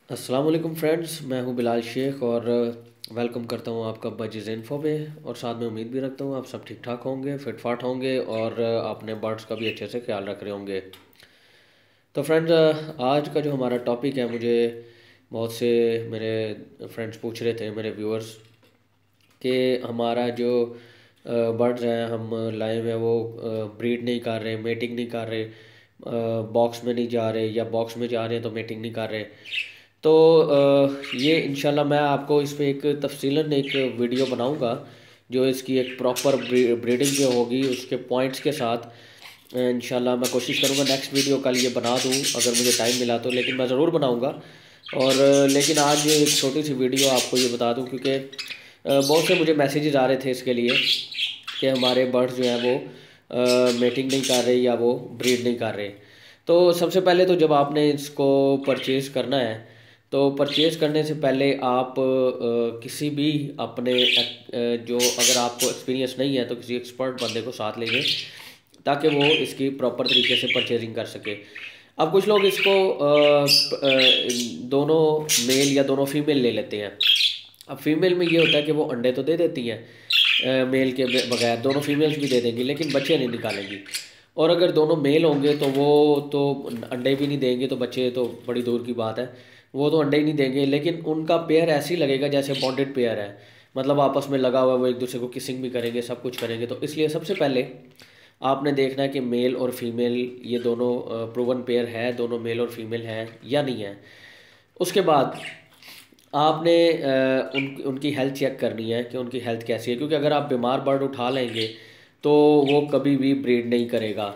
अस्सलाम वालेकुम फ्रेंड्स, मैं हूं बिलाल शेख और वेलकम करता हूं आपका बजीज़ इन्फो पे। और साथ में उम्मीद भी रखता हूं आप सब ठीक ठाक होंगे, फिट फाट होंगे और आपने बर्ड्स का भी अच्छे से ख्याल रख रहे होंगे। तो फ्रेंड्स, आज का जो हमारा टॉपिक है, मुझे बहुत से मेरे फ्रेंड्स पूछ रहे थे, मेरे व्यूअर्स, कि हमारा जो बर्ड्स हैं हम लाए हुए हैं वो ब्रीड नहीं कर रहे, मेटिंग नहीं कर रहे, बॉक्स में नहीं जा रहे, या बॉक्स में जा रहे हैं तो मेटिंग नहीं कर रहे। तो ये इंशाल्लाह मैं आपको इस पे एक तफसीलन एक वीडियो बनाऊंगा, जो इसकी एक प्रॉपर ब्रीडिंग जो होगी उसके पॉइंट्स के साथ। इंशाल्लाह मैं कोशिश करूंगा नेक्स्ट वीडियो कल ये बना दूं, अगर मुझे टाइम मिला तो, लेकिन मैं ज़रूर बनाऊंगा। और लेकिन आज एक छोटी सी वीडियो आपको ये बता दूं, क्योंकि बहुत से मुझे मैसेजेस आ रहे थे इसके लिए कि हमारे बर्ड्स जो हैं वो मेटिंग नहीं कर रहे या वो ब्रीड नहीं कर रहे। तो सबसे पहले तो जब आपने इसको परचेज़ करना है, तो परचेज़ करने से पहले आप किसी भी अपने जो, अगर आपको एक्सपीरियंस नहीं है तो किसी एक्सपर्ट बंदे को साथ लेंगे, ताकि वो इसकी प्रॉपर तरीके से परचेजिंग कर सके। अब कुछ लोग इसको दोनों मेल या दोनों फीमेल ले लेते हैं। अब फीमेल में ये होता है कि वो अंडे तो दे देती हैं, मेल के बगैर दोनों फीमेल्स भी दे देंगी, लेकिन बच्चे नहीं निकालेंगी। और अगर दोनों मेल होंगे तो वो तो अंडे भी नहीं देंगे, तो बच्चे तो बड़ी दूर की बात है, वो तो अंडे ही नहीं देंगे। लेकिन उनका पेयर ऐसे ही लगेगा जैसे बॉन्डेड पेयर है, मतलब आपस में लगा हुआ है, वो एक दूसरे को किसिंग भी करेंगे, सब कुछ करेंगे। तो इसलिए सबसे पहले आपने देखना है कि मेल और फीमेल ये दोनों प्रूवन पेयर है, दोनों मेल और फीमेल हैं या नहीं है। उसके बाद आपने उनकी हेल्थ चेक करनी है कि उनकी हेल्थ कैसी है, क्योंकि अगर आप बीमार बर्ड उठा लेंगे तो वो कभी भी ब्रीड नहीं करेगा।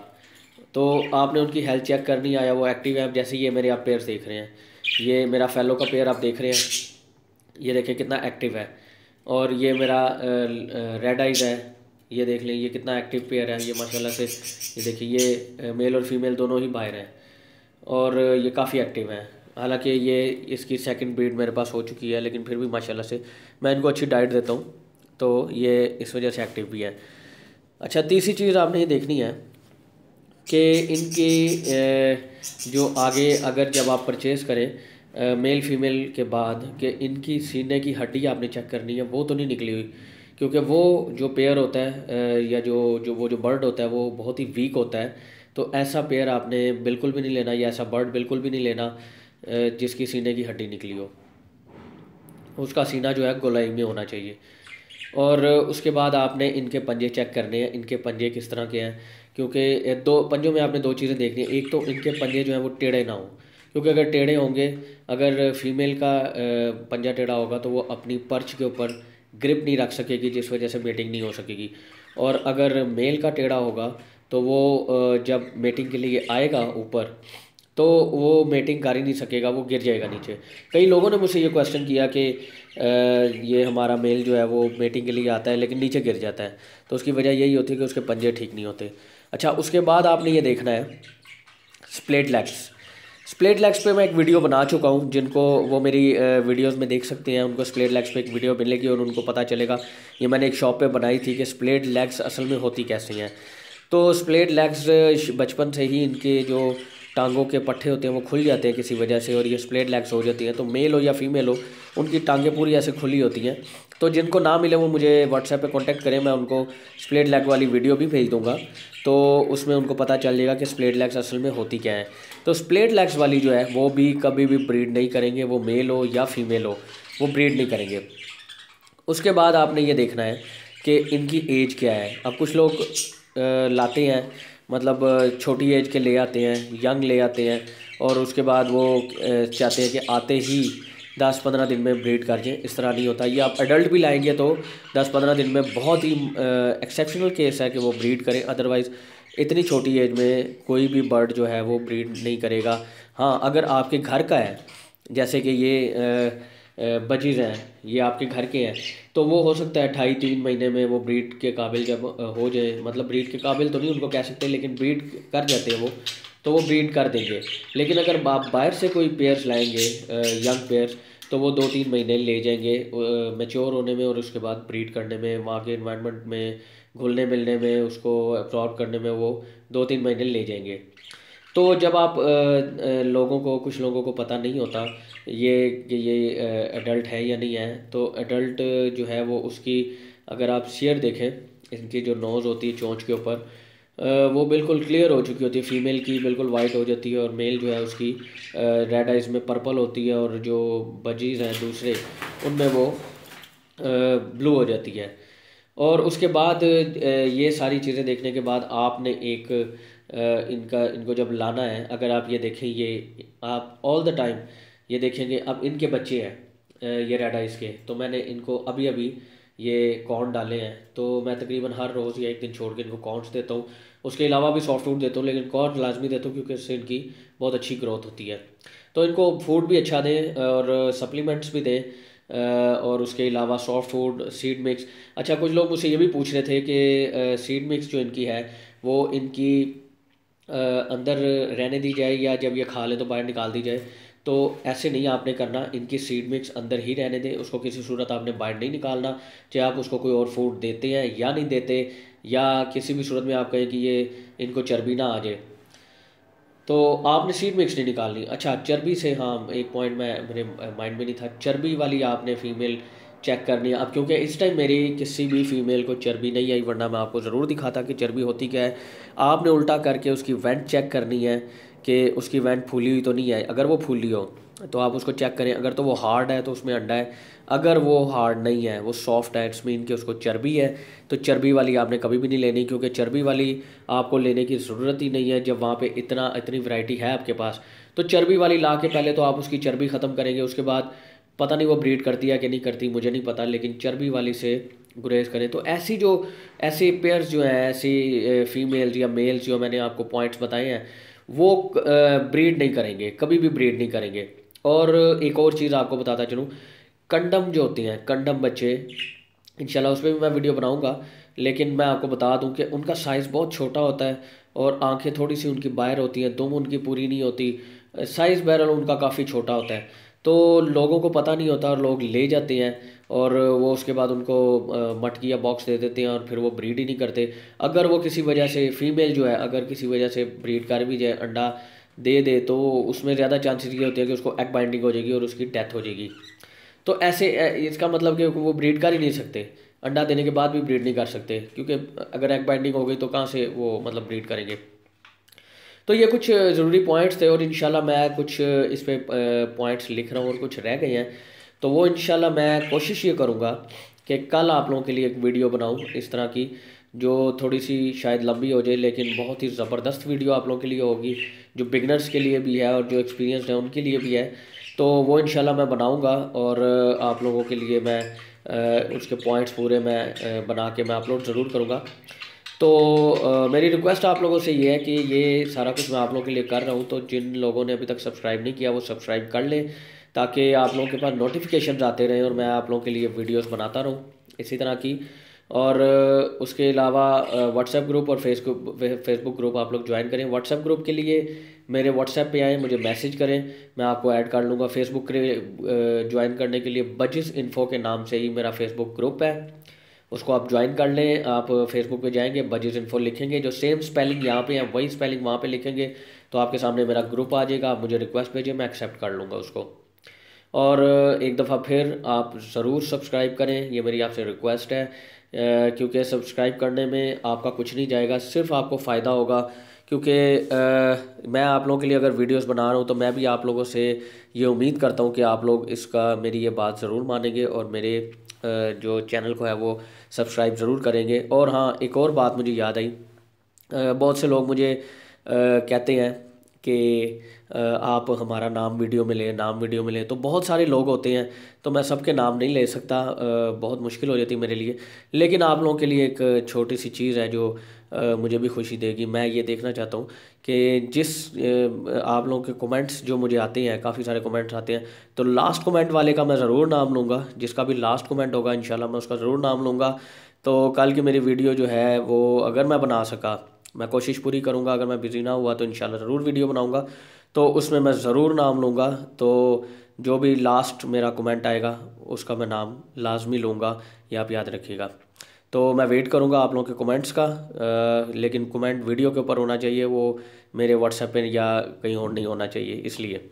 तो आपने उनकी हेल्थ चेक करनी है, या वो एक्टिव है। जैसे ये मेरे आप पेयर देख रहे हैं, ये मेरा फेलो का पेयर आप देख रहे हैं, ये देखिए कितना एक्टिव है। और ये मेरा रेड आइज है, ये देख लें ये कितना एक्टिव पेयर है, ये माशाल्लाह से। ये देखिए ये मेल और फीमेल दोनों ही बाहर हैं, और ये काफ़ी एक्टिव हैं। हालांकि ये इसकी सेकंड ब्रीड मेरे पास हो चुकी है, लेकिन फिर भी माशाल्लाह से मैं इनको अच्छी डाइट देता हूँ, तो ये इस वजह से एक्टिव भी है। अच्छा, तीसरी चीज़ आपने ये देखनी है कि इनकी जो आगे अगर जब आप परचेज़ करें मेल फीमेल के बाद, कि इनकी सीने की हड्डी आपने चेक करनी है, वो तो नहीं निकली हुई। क्योंकि वो जो पेयर होता है या जो बर्ड होता है वो बहुत ही वीक होता है। तो ऐसा पेयर आपने बिल्कुल भी नहीं लेना, या ऐसा बर्ड बिल्कुल भी नहीं लेना जिसकी सीने की हड्डी निकली हो। उसका सीना जो है गोलाई में होना चाहिए। और उसके बाद आपने इनके पंजे चेक करने हैं, इनके पंजे किस तरह के हैं। क्योंकि दो पंजों में आपने दो चीज़ें देखनी है, एक तो इनके पंजे जो हैं वो टेढ़े ना हों। क्योंकि अगर टेढ़े होंगे, अगर फीमेल का पंजा टेढ़ा होगा तो वो अपनी पर्च के ऊपर ग्रिप नहीं रख सकेगी, जिस वजह से मेटिंग नहीं हो सकेगी। और अगर मेल का टेढ़ा होगा तो वो जब मेटिंग के लिए आएगा ऊपर, तो वो मेटिंग कर ही नहीं सकेगा, वो गिर जाएगा नीचे। कई लोगों ने मुझसे ये क्वेश्चन किया कि ये हमारा मेल जो है वो मेटिंग के लिए आता है लेकिन नीचे गिर जाता है, तो उसकी वजह यही होती है कि उसके पंजे ठीक नहीं होते। अच्छा, उसके बाद आपने ये देखना है स्प्लिट लेग्स। स्प्लिट लेग्स पे मैं एक वीडियो बना चुका हूँ, जिनको वो मेरी वीडियोस में देख सकते हैं, उनको स्प्लिट लेग्स पे एक वीडियो मिलेगी और उनको पता चलेगा। ये मैंने एक शॉप पे बनाई थी कि स्प्लिट लेग्स असल में होती कैसे हैं। तो स्प्लिट लेग्स बचपन से ही इनके जो टांगों के पट्टे होते हैं वो खुल जाते हैं किसी वजह से, और ये स्प्लिट लेग्स हो जाती हैं। तो मेल हो या फीमेल हो, उनकी टांगें पूरी ऐसे खुली होती हैं। तो जिनको ना मिले वो मुझे व्हाट्सएप पे कांटेक्ट करें, मैं उनको स्प्लिट लेग वाली वीडियो भी भेज दूंगा। तो उसमें उनको पता चल जाएगा कि स्प्लिट लेग्स असल में होती क्या है। तो स्प्लिट लेग्स वाली जो है वो भी कभी भी ब्रीड नहीं करेंगे, वो मेल हो या फीमेल हो, वो ब्रीड नहीं करेंगे। उसके बाद आपने ये देखना है कि इनकी एज क्या है। अब कुछ लोग लाते हैं, मतलब छोटी एज के ले आते हैं, यंग ले आते हैं, और उसके बाद वो चाहते हैं कि आते ही 10-15 दिन में ब्रीड कर जाएँ। इस तरह नहीं होता। ये आप एडल्ट भी लाएंगे तो 10-15 दिन में बहुत ही एक्सेप्शनल केस है कि वो ब्रीड करें, अदरवाइज़ इतनी छोटी एज में कोई भी बर्ड जो है वो ब्रीड नहीं करेगा। हाँ, अगर आपके घर का है, जैसे कि ये बजीज़ हैं, ये आपके घर के हैं, तो वो हो सकता है 2.5-3 महीने में वो ब्रीड के काबिल जब हो जाए, मतलब ब्रीड के काबिल तो नहीं उनको कह सकते, लेकिन ब्रीड कर जाते हैं वो, तो वो ब्रीड कर देंगे। लेकिन अगर आप बाहर से कोई पेयर्स लाएंगे, यंग पेयर्स, तो वो 2-3 महीने ले जाएंगे मैच्योर होने में, और उसके बाद ब्रीड करने में, वहाँ के इन्वायरमेंट में घुलने मिलने में, उसको एब्जॉर्ब करने में वो 2-3 महीने ले जाएंगे। तो जब आप लोगों को, कुछ लोगों को पता नहीं होता ये कि ये एडल्ट है या नहीं है, तो एडल्ट जो है वो उसकी, अगर आप शेयर देखें, इनकी जो नोज़ होती है चोंच के ऊपर, वो बिल्कुल क्लियर हो चुकी होती है। फीमेल की बिल्कुल वाइट हो जाती है और मेल जो है उसकी रेड आइज में पर्पल होती है, और जो बजीज़ हैं दूसरे उनमें वो ब्लू हो जाती है। और उसके बाद ये सारी चीज़ें देखने के बाद आपने एक इनको जब लाना है, अगर आप ये देखें, ये आप ऑल द टाइम ये देखेंगे। अब इनके बच्चे हैं ये रेड आइस के, तो मैंने इनको अभी अभी ये कॉर्न डाले हैं, तो मैं तकरीबन हर रोज़ या एक दिन छोड़ के इनको कॉर्नस देता हूँ। उसके अलावा भी सॉफ्ट फूड देता हूँ, लेकिन कॉर्न लाजमी देता हूँ क्योंकि इससे इनकी बहुत अच्छी ग्रोथ होती है। तो इनको फूड भी अच्छा दें और सप्लीमेंट्स भी दें, और उसके अलावा सॉफ्ट फूड, सीड मिक्स। अच्छा, कुछ लोग मुझसे ये भी पूछ रहे थे कि सीड मिक्स जो इनकी है वो इनकी अंदर रहने दी जाए या जब ये खा लें तो बाहर निकाल दी जाए। तो ऐसे नहीं आपने करना, इनकी सीड मिक्स अंदर ही रहने दें, उसको किसी सूरत आपने बाहर नहीं निकालना। चाहे आप उसको कोई और फूड देते हैं या नहीं देते, या किसी भी सूरत में आप कहें कि ये इनको चर्बी ना आ जाए, तो आपने सीड मिक्स नहीं निकालनी। अच्छा, चर्बी से, हाँ, एक पॉइंट मेरे माइंड में नहीं था, चर्बी वाली आपने फ़ीमेल चेक करनी है। अब क्योंकि इस टाइम मेरी किसी भी फ़ीमेल को चर्बी नहीं आई, वरना मैं आपको ज़रूर दिखाता कि चर्बी होती क्या है। आपने उल्टा करके उसकी वेंट चेक करनी है कि उसकी वेंट फूली हुई तो नहीं है। अगर वो फूली हो तो आप उसको चेक करें, अगर तो वो हार्ड है तो उसमें अंडा है, अगर वो हार्ड नहीं है, वो सॉफ्ट है, इट्स मीन कि उसको चर्बी है। तो चर्बी वाली आपने कभी भी नहीं लेनी, क्योंकि चर्बी वाली आपको लेने की ज़रूरत ही नहीं है जब वहाँ पे इतनी वैरायटी है आपके पास। तो चर्बी वाली ला के पहले तो आप उसकी चर्बी ख़त्म करेंगे, उसके बाद पता नहीं वो ब्रीड करती है कि नहीं करती, मुझे नहीं पता, लेकिन चर्बी वाली से गुरेज करें। तो ऐसे पेयर्स जो हैं, ऐसी फीमेल्स या मेल्स जो मैंने आपको पॉइंट्स बताए हैं, वो ब्रीड नहीं करेंगे, कभी भी ब्रीड नहीं करेंगे। और एक और चीज़ आपको बताता चलूँ, कंडम जो होती हैं, कंडम बच्चे, इंशाल्लाह उस पर भी मैं वीडियो बनाऊंगा, लेकिन मैं आपको बता दूं कि उनका साइज़ बहुत छोटा होता है और आंखें थोड़ी सी उनकी बाहर होती हैं, दुम उनकी पूरी नहीं होती, साइज़ बहरहाल उनका काफ़ी छोटा होता है। तो लोगों को पता नहीं होता और लोग ले जाते हैं, और वो उसके बाद उनको मटकी या बॉक्स दे देते हैं और फिर वो ब्रीड ही नहीं करते। अगर वो किसी वजह से फ़ीमेल जो है, अगर किसी वजह से ब्रीड कर भी जाए, अंडा दे दे, तो उसमें ज़्यादा चांसेस ये होते हैं कि उसको एग बाइंडिंग हो जाएगी और उसकी डेथ हो जाएगी। तो ऐसे इसका मतलब कि वो ब्रीड कर ही नहीं सकते, अंडा देने के बाद भी ब्रीड नहीं कर सकते, क्योंकि अगर एग बाइंडिंग हो गई तो कहाँ से वो मतलब ब्रीड करेंगे। तो ये कुछ ज़रूरी पॉइंट्स थे, और इंशाल्लाह मैं कुछ इस पे पॉइंट्स लिख रहा हूँ और कुछ रह गए हैं, तो वो इंशाल्लाह मैं कोशिश ये करूँगा कि कल आप लोगों के लिए एक वीडियो बनाऊँ इस तरह की, जो थोड़ी सी शायद लंबी हो जाए, लेकिन बहुत ही ज़बरदस्त वीडियो आप लोगों के लिए होगी, जो बिगनर्स के लिए भी है और जो एक्सपीरियंस्ड है उनके लिए भी है। तो वो इंशाल्लाह मैं बनाऊँगा, और आप लोगों के लिए मैं उसके पॉइंट्स पूरे मैं बना के मैं अपलोड ज़रूर करूँगा। तो मेरी रिक्वेस्ट आप लोगों से ये है कि ये सारा कुछ मैं आप लोगों के लिए कर रहा हूँ, तो जिन लोगों ने अभी तक सब्सक्राइब नहीं किया वो सब्सक्राइब कर लें, ताकि आप लोगों के पास नोटिफिकेशन आते रहें और मैं आप लोगों के लिए वीडियोस बनाता रहूँ इसी तरह की। और उसके अलावा व्हाट्सएप ग्रुप और फेसबुक ग्रुप आप लोग ज्वाइन करें। व्हाट्सएप ग्रुप के लिए मेरे व्हाट्सएप पे आएँ, मुझे मैसेज करें, मैं आपको ऐड कर लूँगा। फेसबुक के ज्वाइन करने के लिए बजिस इन्फो के नाम से ही मेरा फेसबुक ग्रुप है, उसको आप ज्वाइन कर लें। आप फेसबुक पे जाएंगे, बजिस इन्फो लिखेंगे, जो सेम स्पेलिंग यहाँ पे है वही स्पेलिंग वहाँ पे लिखेंगे, तो आपके सामने मेरा ग्रुप आ जाएगा। आप मुझे रिक्वेस्ट भेजिए, मैं एक्सेप्ट कर लूँगा उसको। और एक दफ़ा फिर आप ज़रूर सब्सक्राइब करें, ये मेरी आपसे रिक्वेस्ट है, क्योंकि सब्सक्राइब करने में आपका कुछ नहीं जाएगा, सिर्फ आपको फ़ायदा होगा। क्योंकि मैं आप लोगों के लिए अगर वीडियोस बना रहा हूँ, तो मैं भी आप लोगों से ये उम्मीद करता हूँ कि आप लोग मेरी ये बात ज़रूर मानेंगे और मेरे जो चैनल को है वो सब्सक्राइब ज़रूर करेंगे। और हाँ, एक और बात मुझे याद आई, बहुत से लोग मुझे कहते हैं कि आप हमारा नाम वीडियो में लें, नाम वीडियो में लें, तो बहुत सारे लोग होते हैं, तो मैं सबके नाम नहीं ले सकता, बहुत मुश्किल हो जाती है मेरे लिए। लेकिन आप लोगों के लिए एक छोटी सी चीज़ है जो मुझे भी खुशी देगी। मैं ये देखना चाहता हूँ कि आप लोगों के कमेंट्स जो मुझे आते हैं, काफ़ी सारे कमेंट्स आते हैं, तो लास्ट कमेंट वाले का मैं ज़रूर नाम लूँगा, जिसका भी लास्ट कमेंट होगा इंशाल्लाह मैं उसका ज़रूर नाम लूँगा। तो कल की मेरी वीडियो जो है वो अगर मैं बना सका, मैं कोशिश पूरी करूँगा, अगर मैं बिज़ी ना हुआ तो इंशाल्लाह ज़रूर वीडियो बनाऊँगा, तो उसमें मैं ज़रूर नाम लूँगा। तो जो भी लास्ट मेरा कमेंट आएगा उसका मैं नाम लाजमी लूँगा, ये आप याद रखिएगा। तो मैं वेट करूँगा आप लोगों के कमेंट्स का, लेकिन कमेंट वीडियो के ऊपर होना चाहिए, वो मेरे व्हाट्सएप पे या कहीं और नहीं होना चाहिए इसलिए।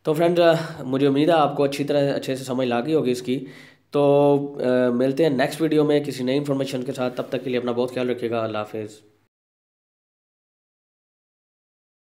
तो फ्रेंड्स मुझे उम्मीद है आपको अच्छे से समझ ला गई होगी इसकी। तो मिलते हैं नेक्स्ट वीडियो में किसी नई इन्फॉर्मेशन के साथ। तब तक के लिए अपना बहुत ख्याल रखिएगा। अल्लाह हाफिज़।